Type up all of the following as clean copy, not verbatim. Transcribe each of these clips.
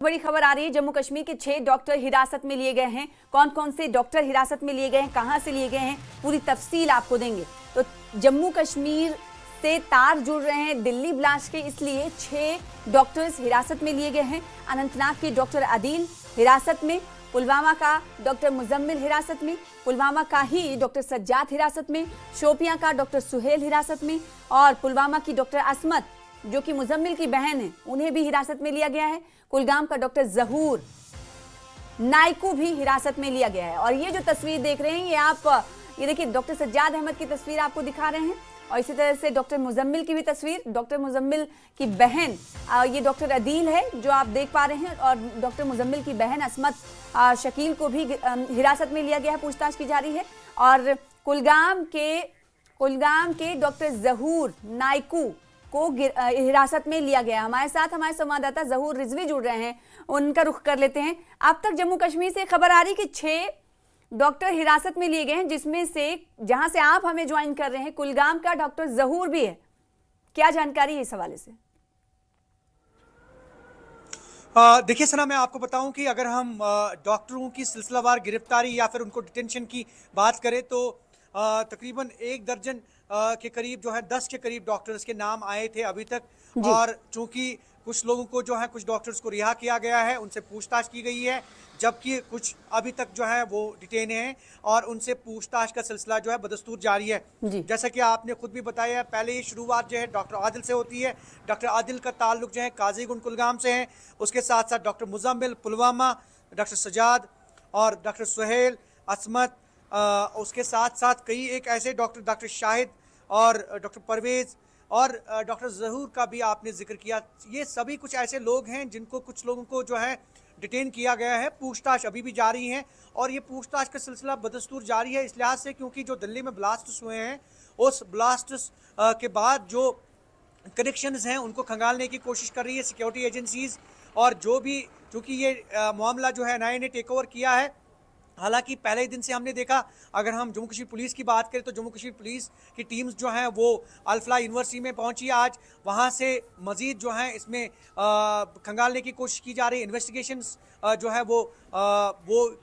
बड़ी खबर आ रही है। जम्मू कश्मीर के 6 डॉक्टर हिरासत में लिए गए हैं। कौन कौन से डॉक्टर हिरासत में लिए गए हैं, कहां से लिए गए हैं, पूरी तफसील आपको देंगे। तो जम्मू कश्मीर से तार जुड़ रहे हैं दिल्ली ब्लास्ट के, इसलिए 6 डॉक्टर्स हिरासत में लिए गए हैं। अनंतनाग के डॉक्टर आदिल हिरासत में, पुलवामा का डॉक्टर मुजम्मिल हिरासत में, पुलवामा का ही डॉक्टर सज्जाद हिरासत में, शोपियां का डॉक्टर सुहेल हिरासत में, और पुलवामा की डॉक्टर असमत जो कि मुजम्मिल की बहन है, उन्हें भी हिरासत में लिया गया है। कुलगाम का डॉक्टर जहूर नाइकू भी हिरासत में लिया गया है। और ये जो तस्वीर देख रहे हैं, ये देखिए डॉक्टर सज्जाद अहमद की तस्वीर आपको दिखा रहे हैं, और इसी तरह से डॉक्टर मुजम्मिल की भी तस्वीर। डॉक्टर मुजम्मिल की बहन ये डॉक्टर अदील है जो आप देख पा रहे हैं, और डॉक्टर मुजम्मिल की बहन असमत शकील को भी हिरासत में लिया गया है, पूछताछ की जा रही है। और कुलगाम के डॉक्टर जहूर नाइकू को हिरासत में लिया गया। हमारे साथ हमारे संवाददाता जहूर रिजवी जुड़ रहे हैं, उनका रुख कर लेते हैं। अब तक जम्मू कश्मीर से खबर आ रही कि 6 डॉक्टर हिरासत में लिए गए हैं, जिसमें से जहां से आप हमें ज्वाइन कर रहे हैं कुलगाम का डॉक्टर जहूर भी है। क्या जानकारी है इस हवाले से? देखिए सना, मैं आपको बताऊं कि अगर हम डॉक्टरों की सिलसिलावार गिरफ्तारी या फिर उनको डिटेंशन की बात करें तो तकरीबन 1 दर्जन के करीब जो है 10 के करीब डॉक्टर्स के नाम आए थे अभी तक। और चूंकि कुछ लोगों को जो है, कुछ डॉक्टर्स को रिहा किया गया है, उनसे पूछताछ की गई है, जबकि कुछ अभी तक जो है वो डिटेन हैं और उनसे पूछताछ का सिलसिला जो है बदस्तूर जारी है। जैसा कि आपने खुद भी बताया है, पहले ही शुरुआत जो है डॉक्टर आदिल से होती है। डॉक्टर आदिल का ताल्लुक जो है काजीगुंड कुलगाम से है। उसके साथ साथ डॉक्टर मुजम्मिल पुलवामा, डॉक्टर सजाद और डॉक्टर सुहेल असमत, उसके साथ साथ कई एक ऐसे डॉक्टर शाहिद और डॉक्टर परवेज़ और डॉक्टर जहूर का भी आपने जिक्र किया। ये सभी कुछ ऐसे लोग हैं जिनको, कुछ लोगों को जो है डिटेन किया गया है। पूछताछ अभी भी जारी है और ये पूछताछ का सिलसिला बदस्तूर जारी है इस लिहाज से क्योंकि जो दिल्ली में ब्लास्ट्स हुए हैं, उस ब्लास्ट्स के बाद जो कनेक्शंस हैं उनको खंगालने की कोशिश कर रही है सिक्योरिटी एजेंसीज। और जो भी, चूँकि ये मामला जो है एनआईए ने टेक ओवर किया है। हालांकि पहले ही दिन से हमने देखा, अगर हम जम्मू कश्मीर पुलिस की बात करें तो जम्मू कश्मीर पुलिस की टीम्स जो हैं वो अल-फलाह यूनिवर्सिटी में पहुंची आज। वहां से मजीद जो है इसमें खंगालने की कोशिश की जा रही है, इन्वेस्टिगेशंस जो है वो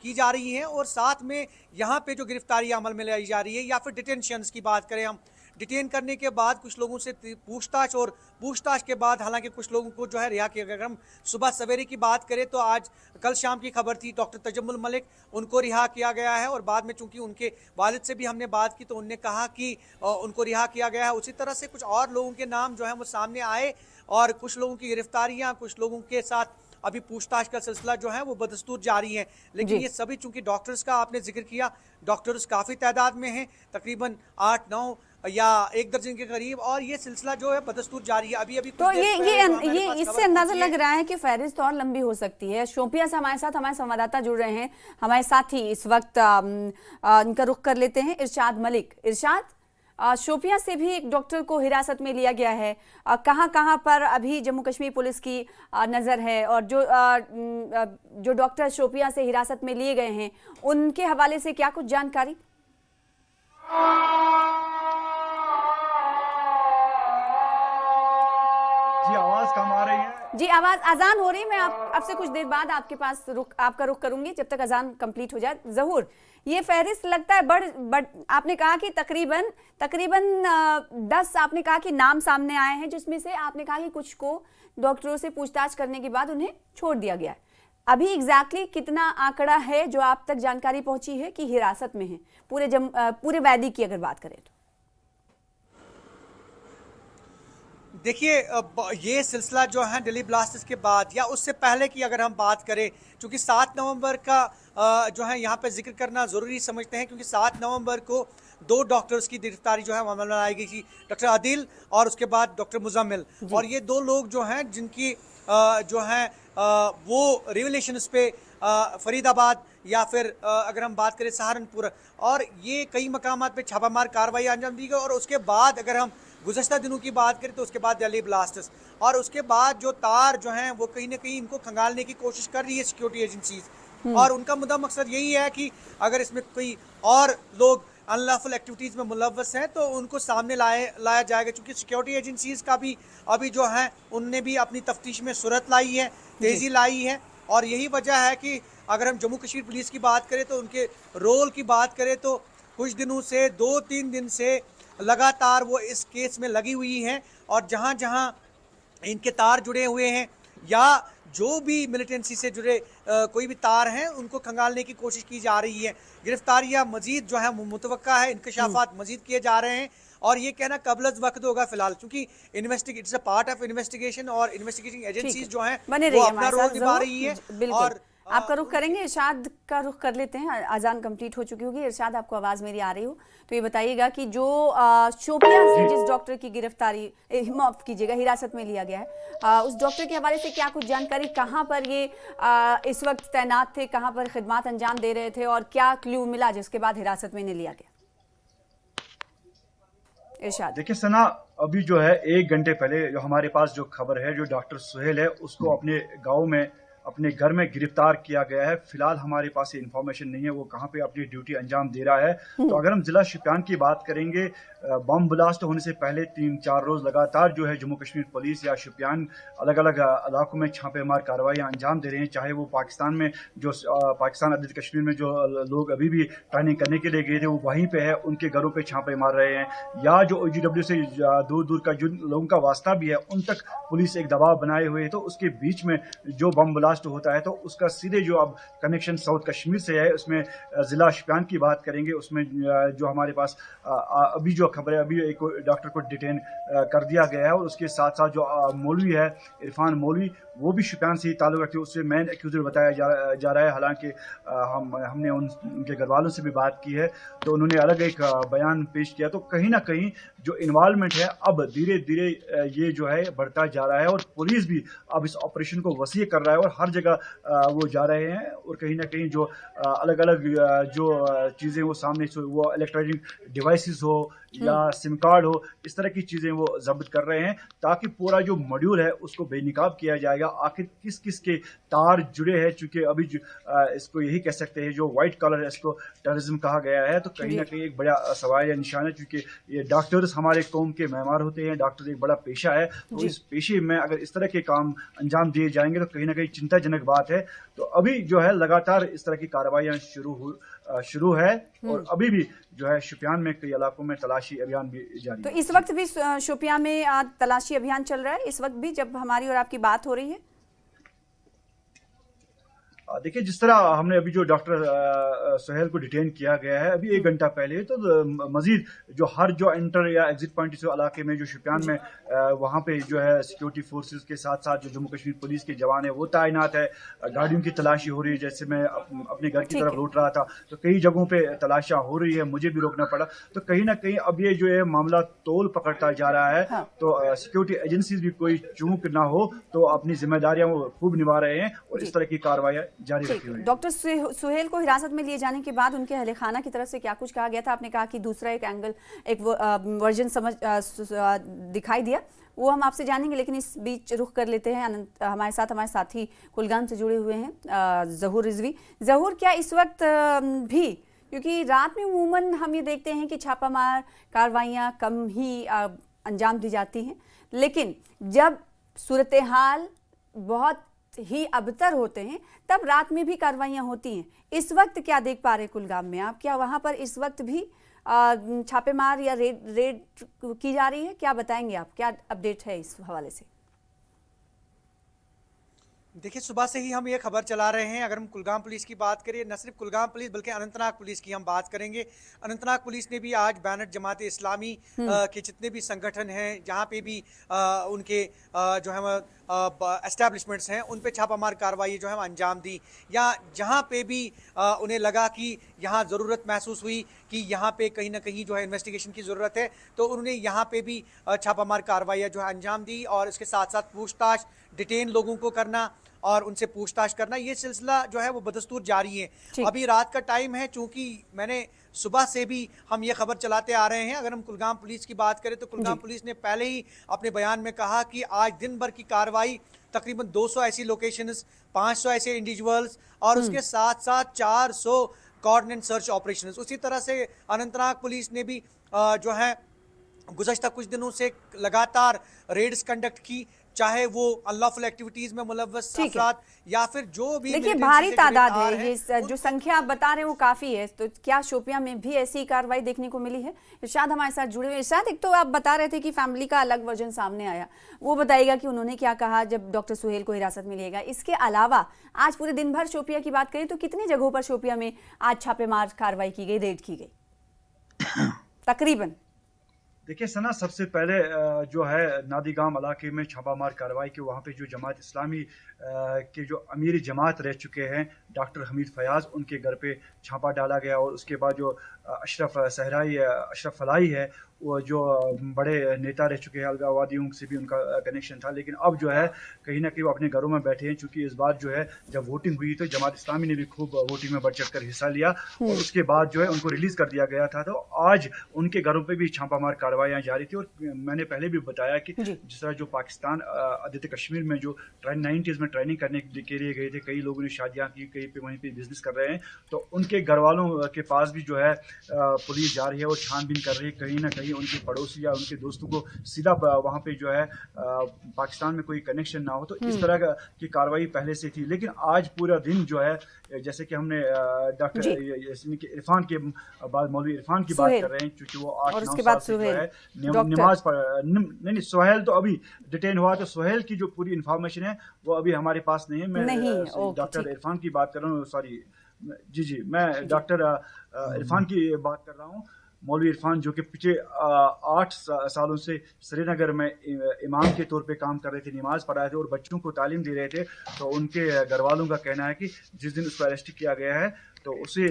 की जा रही हैं। और साथ में यहाँ पे जो गिरफ्तारी अमल में लाई जा रही है या फिर डिटेंशंस की बात करें हम, डिटेन करने के बाद कुछ लोगों से पूछताछ, और पूछताछ के बाद हालांकि कुछ लोगों को जो है रिहा किया गया। अगर हम सुबह सवेरे की बात करें तो आज कल शाम की खबर थी, डॉक्टर तजम्मुल मलिक, उनको रिहा किया गया है। और बाद में चूंकि उनके वालिद से भी हमने बात की तो उन्होंने कहा कि उनको रिहा किया गया है। उसी तरह से कुछ और लोगों के नाम जो है वो सामने आए और कुछ लोगों की गिरफ्तारियाँ, कुछ लोगों के साथ अभी पूछताछ का सिलसिला जो है वो बदस्तूर जारी है। लेकिन ये सभी, चूंकि डॉक्टर्स का आपने जिक्र किया, डॉक्टर्स काफ़ी तादाद में हैं, तकरीबन 8-9 या 1 दर्जन के करीब, और ये सिलसिला जो है बदस्तूर जारी है। अभी तो ये इससे अंदाजा लग रहा है कि फहरिस्त और लंबी हो सकती है। शोपियां से हमारे साथ हमारे संवाददाता जुड़ रहे हैं, हमारे साथ ही इस वक्त इनका रुख कर लेते हैं। इरशाद मलिक, इरशाद, शोपियां से भी एक डॉक्टर को हिरासत में लिया गया है, कहां कहां पर अभी जम्मू कश्मीर पुलिस की नज़र है, और जो डॉक्टर शोपियां से हिरासत में लिए गए हैं उनके हवाले से क्या कुछ जानकारी? जी, आवाज कम आ रही है। जी, आवाज अजान हो रही है। मैं आपसे कुछ देर बाद आपके पास आपका रुख करूंगी जब तक अजान कंप्लीट हो जाए। जहूर, ये फहरिस्त लगता है बड़ आपने कहा कि तकरीबन 10 आपने कहा कि नाम सामने आए हैं, जिसमें से आपने कहा कि कुछ को डॉक्टरों से पूछताछ करने के बाद उन्हें छोड़ दिया गया है। अभी एग्जैक्टली कितना आंकड़ा है जो आप तक जानकारी पहुंची है कि हिरासत में है पूरे वैदी की अगर बात करें तो? देखिए, ये सिलसिला जो है दिल्ली ब्लास्टर्स के बाद या उससे पहले की अगर हम बात करें, क्योंकि 7 नवंबर का जो है यहाँ पे जिक्र करना ज़रूरी समझते हैं, क्योंकि 7 नवंबर को 2 डॉक्टर्स की गिरफ्तारी जो है मामला में लाई गई थी, डॉक्टर आदिल और उसके बाद डॉक्टर मुजम्मिल। और ये 2 लोग जो हैं जिनकी जो हैं वो रिवलेशंस पे फरीदाबाद या फिर अगर हम बात करें सहारनपुर, और ये कई मकामात पे छापामार कार्रवाई अंजाम दी गई। और उसके बाद अगर हम गुज़श्ता दिनों की बात करें तो उसके बाद दिल्ली ब्लास्टर्स, और उसके बाद जो तार जो हैं वो कहीं ना कहीं इनको खंगालने की कोशिश कर रही है सिक्योरिटी एजेंसीज। और उनका मुद्दा मकसद यही है कि अगर इसमें कोई और लोग अनलॉफुल एक्टिविटीज़ में मुलव्वस हैं तो उनको सामने लाया जाएगा। क्योंकि सिक्योरिटी एजेंसीज़ का भी अभी जो है उनने भी अपनी तफ्तीश में सूरत लाई है तेजी लाई है। और यही वजह है कि अगर हम जम्मू कश्मीर पुलिस की बात करें तो उनके रोल की बात करें तो कुछ दिनों से 2-3 दिन से लगातार वो इस केस में लगी हुई हैं और जहां जहां इनके तार जुड़े हुए हैं या जो भी मिलिटेंसी से जुड़े कोई भी तार हैं उनको खंगालने की कोशिश की जा रही है। गिरफ्तारियां मजीद जो है मुतवक्का है, इंकशाफात मजीद किए जा रहे हैं और ये कहना कबल वक्त होगा फिलहाल, क्योंकि it's a part of investigation और इन्वेस्टिगेटिंग एजेंसीज जो हैं बने वो रहिए अपना हमारे रोल साथ निभा जरूर। रही है। बिल्कुल और आपका रुख करेंगे, इरशाद का रुख कर लेते हैं। अजान कंप्लीट हो चुकी होगी। इरशाद, आपको आवाज़ मेरी आ रही हो तो ये बताइएगा कि जो शोपियां से जिस डॉक्टर की गिरफ्तारी माफ कीजिएगा हिरासत में लिया गया है, उस डॉक्टर के हवाले से क्या कुछ जानकारी, कहाँ पर ये इस वक्त तैनात थे, कहाँ पर खिदमत अंजाम दे रहे थे और क्या क्लू मिला जिसके बाद हिरासत में इन्हें लिया गया? इरशाद। देखिए सना, अभी जो है 1 घंटे पहले जो हमारे पास जो खबर है, जो डॉक्टर सुहेल है उसको अपने गांव में अपने घर में गिरफ्तार किया गया है। फिलहाल हमारे पास ये इन्फॉर्मेशन नहीं है वो कहाँ पे अपनी ड्यूटी अंजाम दे रहा है। तो अगर हम जिला शोपियान की बात करेंगे, बम ब्लास्ट होने से पहले 3-4 रोज लगातार जो है जम्मू कश्मीर पुलिस या शोपियान अलग अलग इलाकों में छापेमार कार्रवाइयां अंजाम दे रहे हैं। चाहे वो पाकिस्तान में जो पाकिस्तान अधिकृत कश्मीर में जो लोग अभी भी ट्रेनिंग करने के लिए गए थे वो वहीं पे है, उनके घरों पे छापे मार रहे हैं, या जो OGW से दूर दूर का जो लोगों का वास्ता भी है उन तक पुलिस एक दबाव बनाए हुए है। तो उसके बीच में जो बम ब्लास्ट होता है तो उसका सीधे जो अब कनेक्शन साउथ कश्मीर से है। उसमें जिला शोपियान की बात करेंगे, उसमें जो हमारे पास अभी जो खबर है, अभी एक डॉक्टर को डिटेन कर दिया गया है और उसके साथ साथ जो मौलवी है इरफान मौलवी, वो भी शोपियान से ही ताल्लुक रखते हैं, उससे मेन एक्यूजर बताया जा रहा है। हालांकि हमने उनके घर वालों से भी बात की है तो उन्होंने अलग एक बयान पेश किया। तो कहीं ना कहीं जो इन्वॉल्वमेंट है अब धीरे धीरे ये जो है बढ़ता जा रहा है और पुलिस भी अब इस ऑपरेशन को वसीय कर रहा है और हर जगह वो जा रहे हैं और कहीं ना कहीं जो अलग अलग जो चीज़ें वो सामने वो इलेक्ट्रॉनिक डिवाइसेस हो या सिम कार्ड हो, इस तरह की चीज़ें वो जब्त कर रहे हैं ताकि पूरा जो मॉड्यूल है उसको बेनकाब किया जाएगा। आखिर किस किस के तार जुड़े हैं, चूंकि अभी इसको यही कह सकते हैं जो व्हाइट कलर है इसको टेररिज्म कहा गया है। तो कहीं ना कहीं एक बड़ा सवाल या निशान है, क्योंकि ये डॉक्टर्स हमारे कौम के मेहमान होते हैं, डॉक्टर एक बड़ा पेशा है। तो इस पेशे में अगर इस तरह के काम अंजाम दिए जाएंगे तो कहीं ना कहीं चिंताजनक बात है। तो अभी जो है लगातार इस तरह की कार्रवाइयां शुरू है और अभी भी जो है शोपियान में कई इलाकों में तलाशी अभियान भी जारी तो है। इस वक्त भी शोपियां में तलाशी अभियान चल रहा है इस वक्त भी जब हमारी और आपकी बात हो रही है? देखिए, जिस तरह हमने अभी जो डॉक्टर सुहेल को डिटेन किया गया है अभी 1 घंटा पहले, तो मजीद जो हर जो एंटर या एग्जिट पॉइंट इस इलाके में जो शोपियान में वहाँ पे जो है सिक्योरिटी फोर्सेस के साथ साथ जो जम्मू कश्मीर पुलिस के जवान है वो तैनात है। गाड़ियों की तलाशी हो रही है, जैसे मैं अपने घर की तरफ लौट रहा था तो कई जगहों पे तलाशियां हो रही है, मुझे भी रोकना पड़ा। तो कहीं ना कहीं अब ये जो है मामला तोल पकड़ता जा रहा है। तो सिक्योरिटी एजेंसीज भी कोई चूक ना हो तो अपनी जिम्मेदारियां वो खूब निभा रहे हैं और इस तरह की कार्रवाई जारी रखी हुई है। डॉक्टर सुहेल को हिरासत में लिए जाने के बाद उनके अहले खाना की तरफ से क्या कुछ कहा गया था? आपने कहा कि दूसरा एक एंगल, एक वर्जन दिखाई दिया, वो हम आपसे जानेंगे, लेकिन इस बीच रुख कर लेते हैं हमारे साथी कुलगाम से जुड़े हुए हैं ज़हूर रिजवी। ज़हूर, क्या इस वक्त भी, क्योंकि रात में अमूमन हम ये देखते हैं कि छापामार कार्रवाइयाँ कम ही अंजाम दी जाती हैं, लेकिन जब सूरत हाल बहुत ही अबतर होते हैं तब रात में भी कार्रवाइयाँ होती हैं। इस वक्त क्या देख पा रहे हैं कुलगाम में आप? क्या वहाँ पर इस वक्त भी छापेमार या रेड की जा रही है? क्या बताएंगे आप, क्या अपडेट है इस हवाले से? देखिए, सुबह से ही हम ये खबर चला रहे हैं। अगर हम कुलगाम पुलिस की बात करें, न सिर्फ कुलगाम पुलिस बल्कि अनंतनाग पुलिस की हम बात करेंगे। अनंतनाग पुलिस ने भी आज बैनर जमात इस्लामी के जितने भी संगठन हैं, जहाँ पे भी उनके जो है एस्टैब्लिशमेंट्स हैं, उन पे छापामार कार्रवाई जो है अंजाम दी। या जहाँ पे भी उन्हें लगा कि यहाँ ज़रूरत महसूस हुई कि यहाँ पे कहीं ना कहीं जो है इन्वेस्टिगेशन की ज़रूरत है, तो उन्होंने यहाँ पे भी छापामार कार्रवाई जो है अंजाम दी। और इसके साथ साथ पूछताछ, डिटेन लोगों को करना और उनसे पूछताछ करना, ये सिलसिला जो है वो बदस्तूर जारी है। अभी रात का टाइम है, चूंकि मैंने सुबह से भी हम ये खबर चलाते आ रहे हैं। अगर हम कुलगाम पुलिस की बात करें तो कुलगाम पुलिस ने पहले ही अपने बयान में कहा कि आज दिन भर की कार्रवाई तकरीबन 200 ऐसी लोकेशंस, 500 ऐसे इंडिविजुअल्स और उसके साथ साथ 400 कोऑर्डिनेट सर्च ऑपरेशंस। उसी तरह से अनंतनाग पुलिस ने भी जो है गुज़श्ता कुछ दिनों से लगातार रेड्स कंडक्ट की। चाहे वो अनलॉफुल एक्टिविटीज में मुलव्वस ठीक है। अफराद या फिर जो भी देखिए militancy भारी से तादाद गिरफ्तार है, ये जो संख्या आप बता रहे हैं वो काफी है। तो क्या शोपियां में भी ऐसी कार्रवाई देखने को मिली है? इरशाद हमारे साथ जुड़े हुए। इरशाद, एक तो आप बता रहे थे कि फैमिली का अलग वर्जन सामने आया, वो बताइएगा कि उन्होंने क्या कहा जब डॉक्टर सुहेल को हिरासत में लिएगा। इसके अलावा आज पूरे दिन भर शोपिया की बात करें तो कितनी जगहों पर शोपिया में आज छापेमार कार्रवाई की गई, रेड की गई तकरीबन? देखिए सना, सबसे पहले जो है नादिगाम इलाके में छापामार कार्रवाई की। वहाँ पे जो जमात इस्लामी के जो अमीर जमात रह चुके हैं डॉक्टर हमीद फयाज, उनके घर पे छापा डाला गया। और उसके बाद जो अशरफ फलाई है, वो जो बड़े नेता रह चुके हैं अलगावादियों से भी उनका कनेक्शन था, लेकिन अब जो है कहीं ना कहीं वो अपने घरों में बैठे हैं। चूंकि इस बार जो है जब वोटिंग हुई तो जमात इस्लामी ने भी खूब वोटिंग में बढ़ चढ़ कर हिस्सा लिया और उसके बाद जो है उनको रिलीज कर दिया गया था। तो आज उनके घरों पे भी छापामार कार्रवाइयां जारी थी। और मैंने पहले भी बताया कि जिस तरह जो पाकिस्तान आदित्य कश्मीर में जो 90s में ट्रेनिंग करने के लिए गए थे, कई लोगों ने शादियां की, कहीं पे वहीं पे बिजनेस कर रहे हैं, तो उनके घर वालों के पास भी जो है पुलिस जा रही है और छानबीन कर रही है। कहीं ना कहीं उनके पड़ोसी या उनके दोस्तों को सीधा वहाँ पे जो है पाकिस्तान में कोई कनेक्शन ना हो, तो इस तरह की कार्रवाई पहले से थी। लेकिन आज पूरा दिन जो है, जैसे कि हमने डॉक्टर इरफान के बाद मौलवी इरफान की बात कर रहे हैं, क्योंकि वो 8-9 साल से जो है नमाज पढ़ नहीं, सुहेल तो अभी डिटेन हुआ, तो सुहेल की जो पूरी इंफॉर्मेशन है वो अभी हमारे पास नहीं है। मैं डॉक्टर इरफान की बात कर रहा हूँ, सॉरी जी मैं डॉक्टर इरफान की बात कर रहा हूँ। मौलवी इरफान जो कि पिछले 8 सालों से श्रीनगर में इमाम के तौर पे काम कर रहे थे, नमाज पढ़ाए थे और बच्चों को तालीम दे रहे थे। तो उनके घर वालों का कहना है कि जिस दिन उसको अरेस्ट किया गया है तो उसी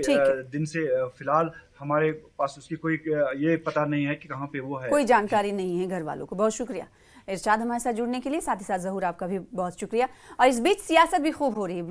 दिन से फिलहाल हमारे पास उसकी कोई ये पता नहीं है कि कहाँ पे वो है, कोई जानकारी नहीं है घर वालों को। बहुत शुक्रिया इरशाद हमारे साथ जुड़ने के लिए। साथ ही साथ जहूर आपका भी बहुत शुक्रिया। और इस बीच सियासत भी खूब हो रही है।